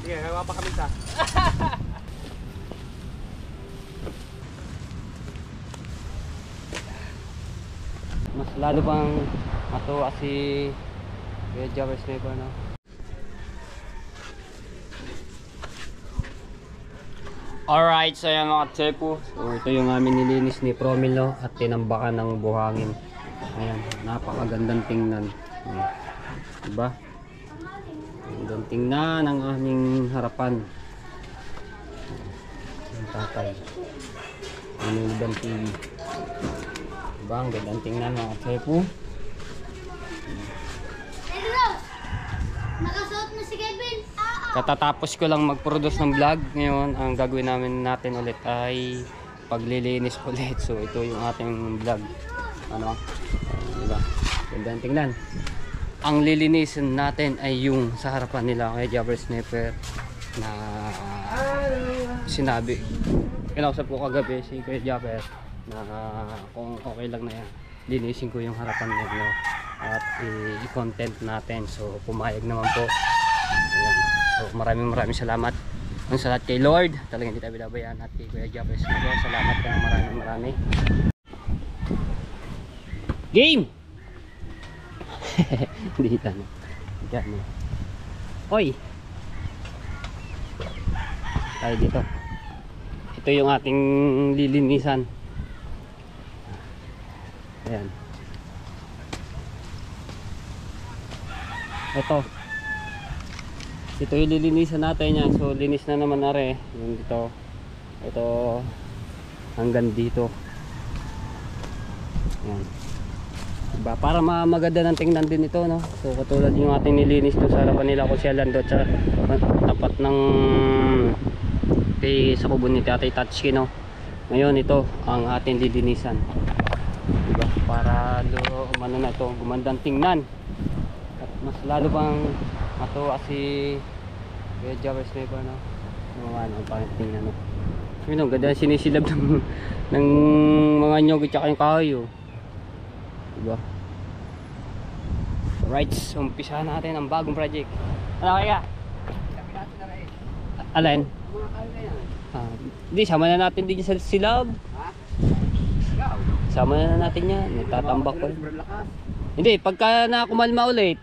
Sige, gawa pa kami sa. Mas lalo pang matuwa si Kuya Jobber Sniper, no? Alright, so yan mga tsepo. So ito yung aming nilinis ni Promil, no? At tinambakan ng buhangin. Ayan, napakagandang tingnan. Ayan. Diba? Magandang tingnan ang aming harapan. Ang tatay. Inulban TV. Diba? Ang gandang tingnan mga tsepo. Nakasuot na si Kevin. Katatapos ko lang mag-produce ng vlog. Ngayon, ang gagawin natin ulit ay paglilinis ulit. So, ito yung ating vlog. Ano? Diba? Gandang tingnan. Ang lilinisin natin ay yung sa harapan nila kay Jobber Sniper na sinabi. Kinausap ko kagabi si Kuya Jobber na kung okay lang na yan, linisin ko yung harapan niya, no? At i-content natin. So, pumayag naman po. Ayan. So, maraming salamat ang salat kay Lord, talagang hindi tayo binabayaan, at kay Kuya Jobber Sniper, salamat ka ng marami. Game! Hindi ka na. Hoy! Tayo dito. Ito yung ating lilinisan. Ayan. Ito yung lilinisan natin yan. So linis na naman na rin yung dito. Ito hanggang dito. Yan. Diba? Para maganda ng tingnan din ito, no? So katulad yung ating nilinis doon sa harapan nila kung siya lando sa tapat ng sa kubon ni Tatay Tatsuki, no? Ngayon ito ang ating lilinisan. Diba? Para ano na ito, gumandang tingnan. At mas lalo pang matuwa si Kuya Jobber Sniper, no? Ano, parang tingnan, no? Yun, ganda sinisilab ng mga nyog at saka yung kahoy, oh. Diba? Alright, so umpisahan natin ang bagong project. Ano kaya? Alin? Hindi, sama na natin din sa silab. Sama na natin yan. Natatambak ko. Hindi, pagka nakumalma ulit,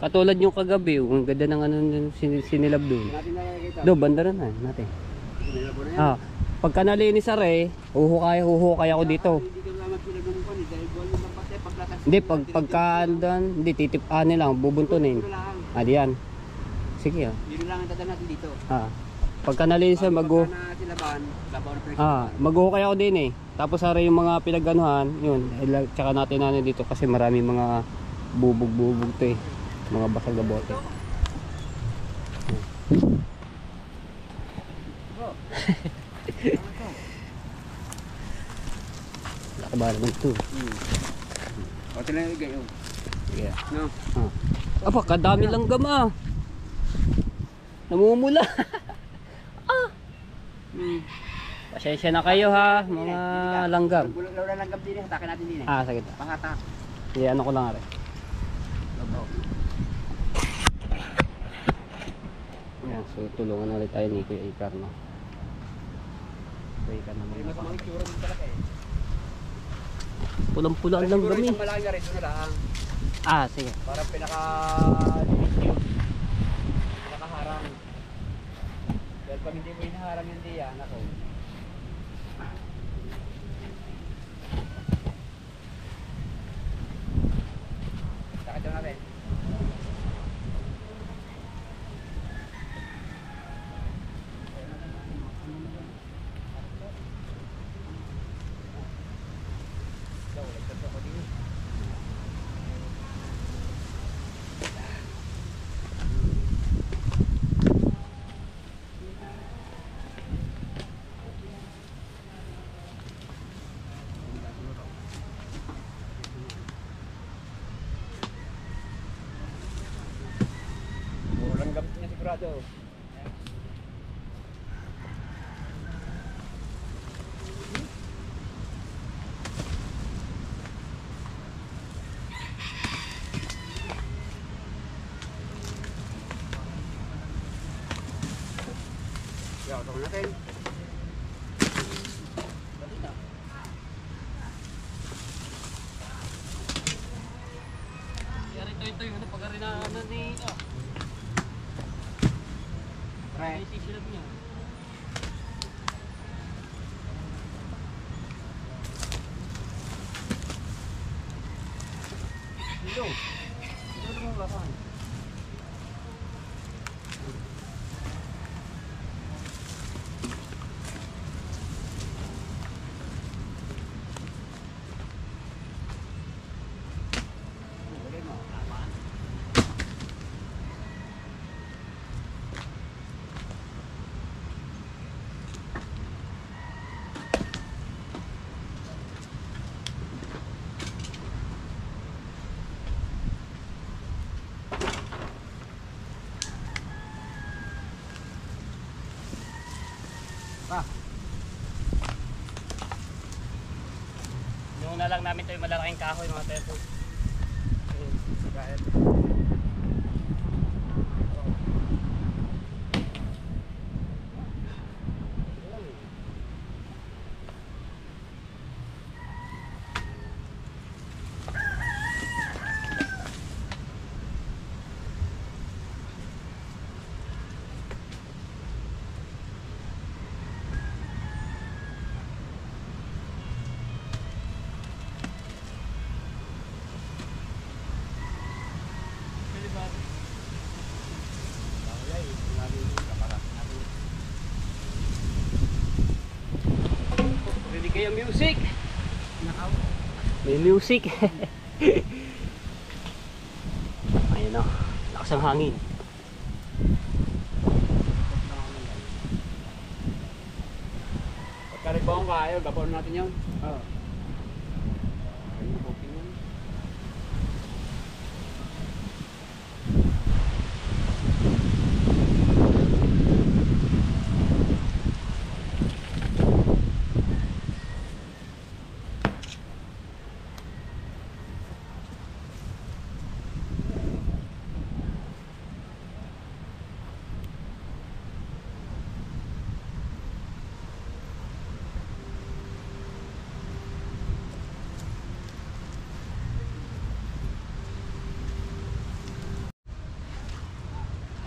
katulad yung kagabi, ang ganda ng ano sinilab doon. Do, banda rin na natin. Pagka nalinis are, huhukay ako dito. Hindi, pagka doon, hindi, titipahan lang, bubuntunin. Diyan. Sige, Yun lang ang dadaan natin dito. Pagka nalinis maghuhukay ako din eh. Tapos are yung mga pinagganuhan, yun, tsaka natin dito kasi marami mga bubog to eh. Mga basag na bote. Lakabahan naman ito. O, tinagay gayo. Yeah. No? Aba, kadami lang gama. Namumula. Pasensya na kayo ha, mga langgam. Laura langgam din eh, hatakin natin din eh. Sige. Panghata. Ano ko lang rin. Yan, so tulungan ulit tayo ni Kuya Ikar, no? Kuya Ikar naman. Pulang-pula lang kami. Malaki na rin, ito na lang. Sige. Para pinakaharang. Dahil pag hindi mo hinaharang yung diyan, ako. Sakit na natin. Sigurado. Pasok natin. Dali na. Yari ito yung ano, pag rin na ano ni... Pre. Ay, sisilap niya. Dito. Dito mo lasan. Pa. Yung na lang namin ito yung malalaking kahoy mga teso. Kahit. Ready kayo music? May music. Ayun o, lakas ang hangin. Pagkaribong ka, ayaw, gapon natin yun. Oo.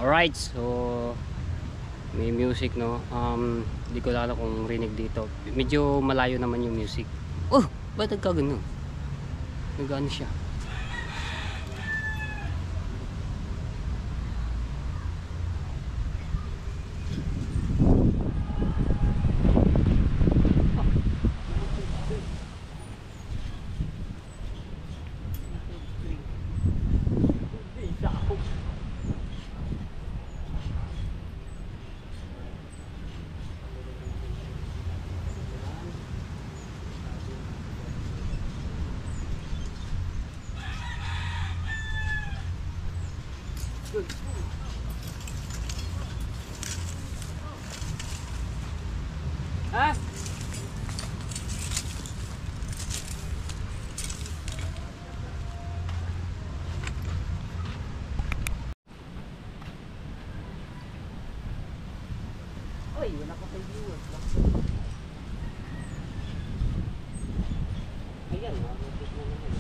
Alright, so may music no. Hindi ko alam kung rinig dito. Medyo malayo naman yung music. Oh, ba't nagkagano? Nagano siya. Ha? Oy, wala ka kay viewers. Ayan, mabutit na naman.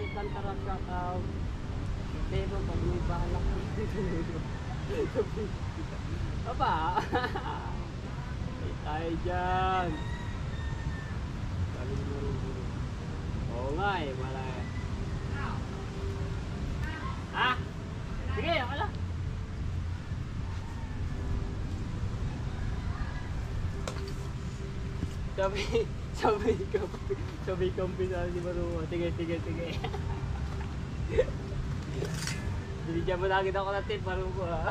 Alcantara shoutout. Pero pag may balak ko Aba! Ay tayo dyan! Oo nga eh, malaki. Ah! Sige, ako lang! Sabi kumpisa si Maruwa. Sige. Binigyan mo lagi ako ng tip, Maruwa.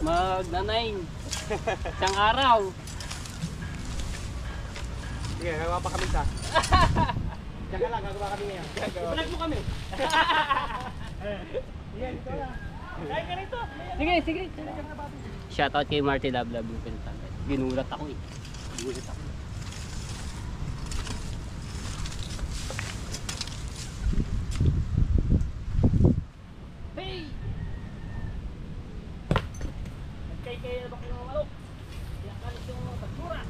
Mag-9. Isang araw. Sige, gagawa pa kami sa. Diyan ka lang, gagawa kami ngayon. I-vlog mo kami. Yan, ito na. Kaya ka rito. Sige, sige. Shoutout kay Marty Lablab yung pinuntahan. Ginulat ako eh. Ginulat ako. Hey! Nagkay-kay na ba kayo mga malok? Kaya kalit yung pagsura.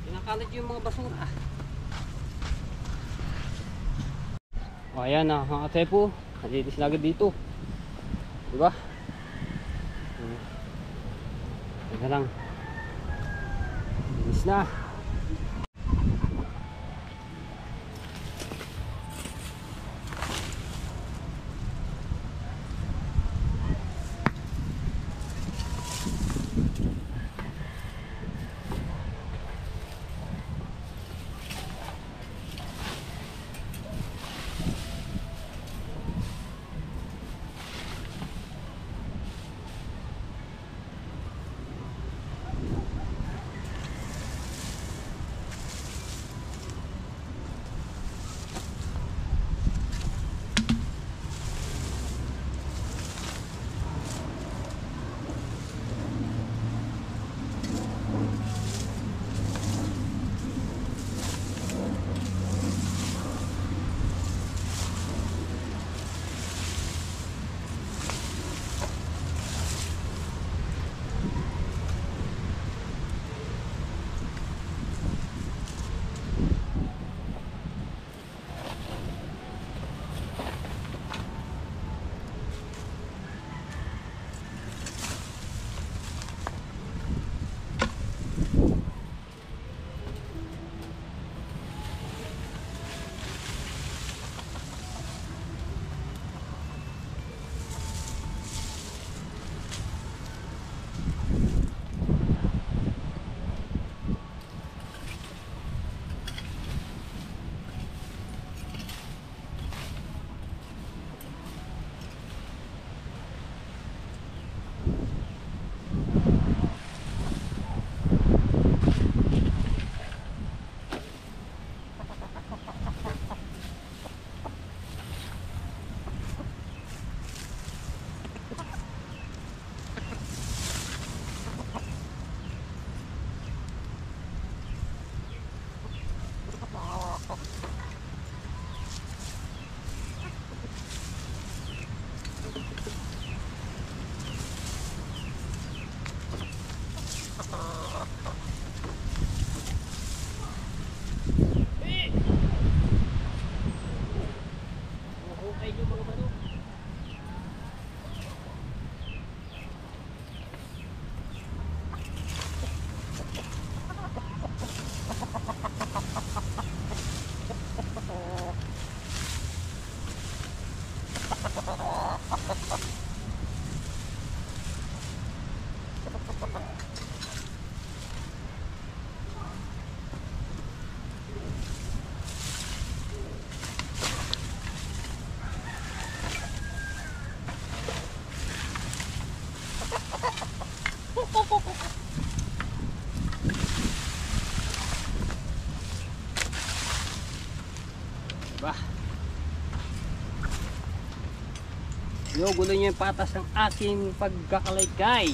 Kinakalat yung mga basura. O ayan na mga katepo. Nalilis na agad dito. Diba? Teka lang. Linis na. Gulo nyo yung patas ng aking pagkakalaykay.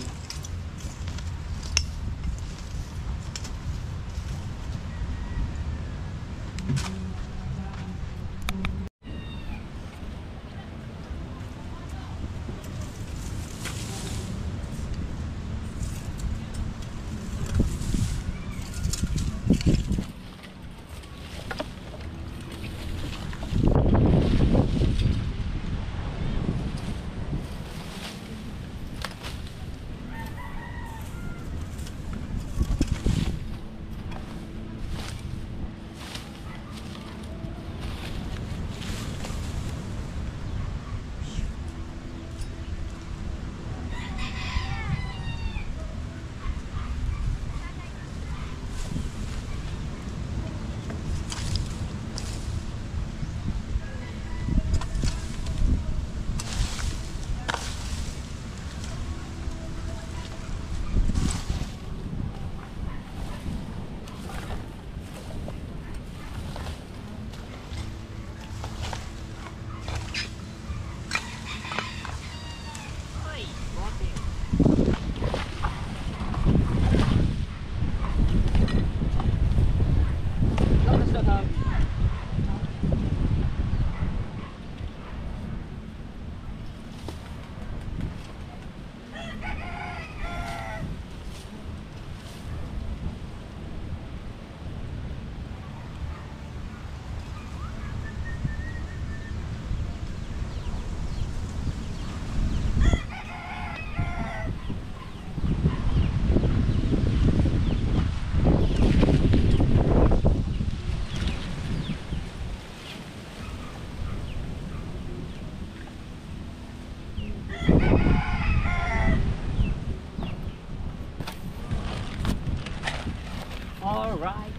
Alright.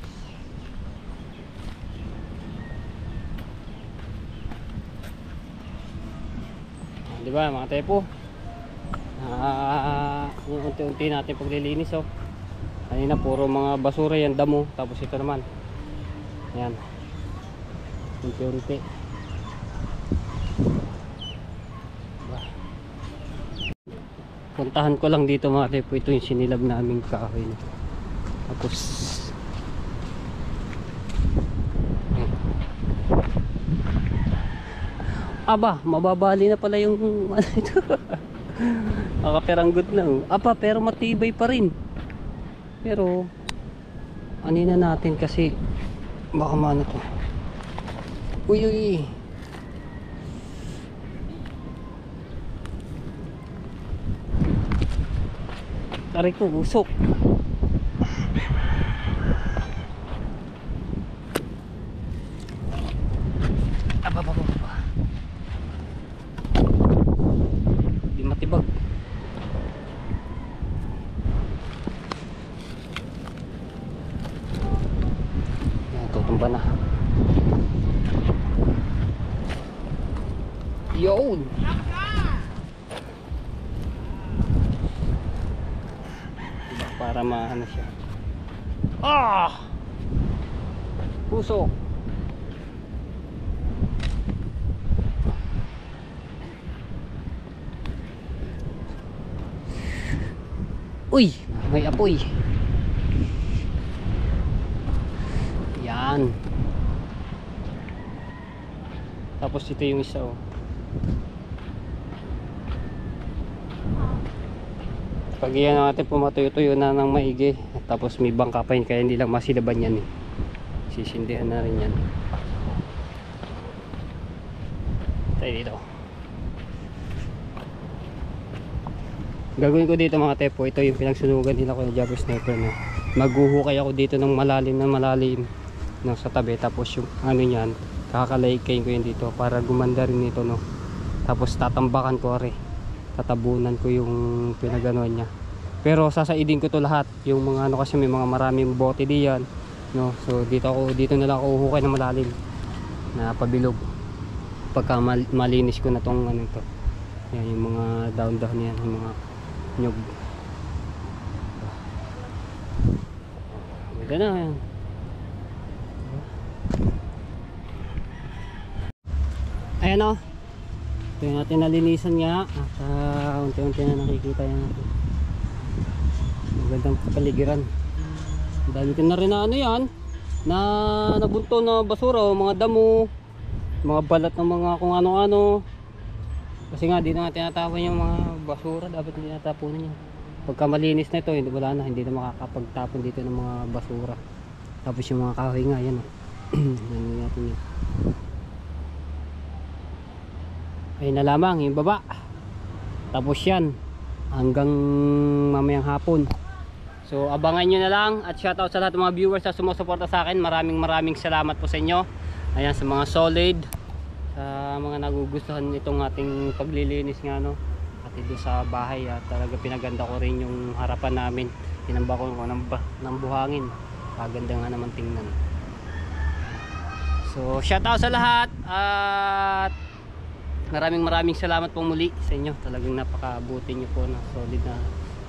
Di ba mga tepo? Unti-unti natin paglilinis oh. Kanina puro mga basura yan, damo. Tapos ito naman. Ayan. Unti-unti. Diba? Puntahan ko lang dito mga tepo. Ito yung sinilab naming kahoy. Tapos aba, mababali na pala yung ano ito. Nakaperanggot na oh. Aba, pero matibay pa rin. Pero anina natin kasi baka maano to. Uy uy. Tarik ko, usok. Aba. Di matibag. Yan, tutumba na. Yun! Para maano siya. Ah! Puso! Uy! May apoy! Yan! Tapos ito yung isa oh. Pag yan natin pumatuyo-tuyo na ng maigi, tapos may bangka pa yun, kaya hindi lang masilaban yan eh. Sisindihan na rin yan. Tayo dito. Gagawin ko dito mga tepo, ito yung pinagsunugan nila ko ng Jabber Sniper na maghuhukay ako dito ng malalim ng sa tabi, tapos yung ano yan, kakalaikayin ko yun dito para gumanda rin ito no. Tapos tatambakan ko rin, tatabunan ko yung pinaganoan niya, pero sasaidin ko to lahat yung mga ano kasi may mga maraming bote diyan no. So dito na lang ako uhukay ng malalim na pabilog pagka malinis ko na tong ano to. Yan yung mga down yan, yung mga nyug. Ganda na yan. Ayan o. Ito yung natin nalinisan nga at unti-unti na nakikita yan natin. Magandang kapaligiran. Ang dami ko na rin na ano yan, na nabunto na basura o mga damo, mga balat ng mga kung ano-ano. Kasi nga di na nga tinatapon yung mga basura, dapat hindi natapunan yan. Pagka malinis na ito, hindi wala na, hindi na makakapagtapon dito ng mga basura. Tapos yung mga kahoy nga, yan o. Yan natin yun. Ayun na lamang yung baba. Tapos yan hanggang mamayang hapon. So abangan nyo na lang. At shoutout sa lahat ng mga viewers na sumusuporta sa akin. Maraming salamat po sa inyo. Ayan, sa mga solid, sa mga nagugustuhan itong ating paglilinis nga, no. At ito sa bahay, talaga pinaganda ko rin yung harapan namin. Tinamba ko ng buhangin. Paganda nga naman tingnan. So shoutout sa lahat. At maraming salamat po muli sa inyo. Talagang napakabuti nyo po na solid na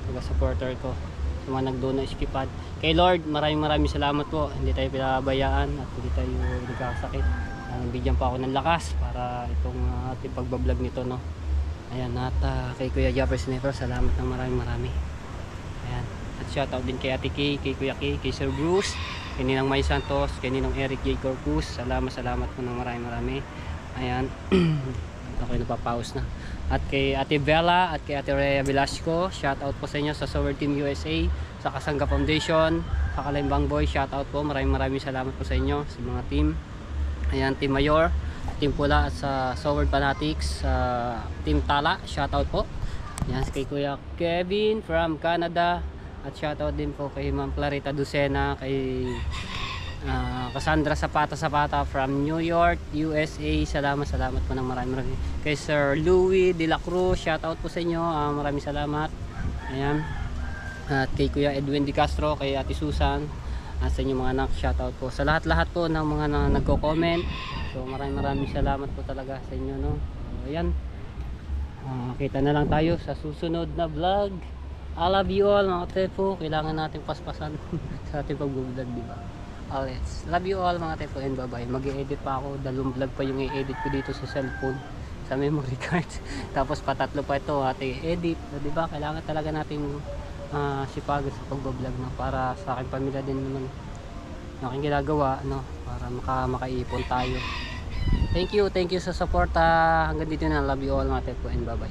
taga-supporter ko. Sa mga nagdono skipad. Kay Lord, maraming salamat po. Hindi tayo pinabayaan at hindi tayo nagkakasakit. Bigyan pa ako ng lakas para itong ating pagbablog nito, no. Ayan, at kay Kuya Japper Sniper, salamat ng marami. Ayan. At shoutout din kay Ate Kay, kay Kuya Kay, kay Sir Bruce, kay Ninang May Santos, kay Ninong Eric J. Corpus. Salamat po ng marami. Ayan. Ako yung napapause na. At kay Ate Bella at kay Ate Rhea Velasco, shoutout po sa inyo sa Sower Team USA, sa Kasangga Foundation, sa Kalimbang Boy, shoutout po. Maraming salamat po sa inyo, sa mga team. Ayan, Team Mayor, Team Pula at sa Sower Fanatics, Team Tala, shoutout po. Ayan, kay Kuya Kevin from Canada. At shoutout din po kay Ma'am Clarita Ducena, kay Cassandra Zapata from New York, USA. Salamat po ng marami. Kay Sir Louis De La Cruz, shoutout po sa inyo. Maraming salamat. Ayan. At kay Kuya Edwin Di Castro, kay Ate Susan, at sa inyong mga anak, shoutout po sa lahat po ng mga nagko-comment. So maraming salamat po talaga sa inyo, no. So, ayan. Kita na lang tayo sa susunod na vlog. I love you all mga tepo. Kailangan natin paspasan sa ating pag-vlog, di ba? Let's love you all mga tepo, and bye bye. Mag-i-edit pa ako, 2 vlog pa yung i-edit ko dito sa cellphone, sa memory card. Tapos patatlo pa ito ating edit, di ba? Kailangan talaga natin sipagan sa pag-vlog, no? Para sa aking pamilya din naman aking ginagawa, no? Para makaipon tayo. Thank you sa support. Hanggang dito na. Love you all mga tepo, and bye bye.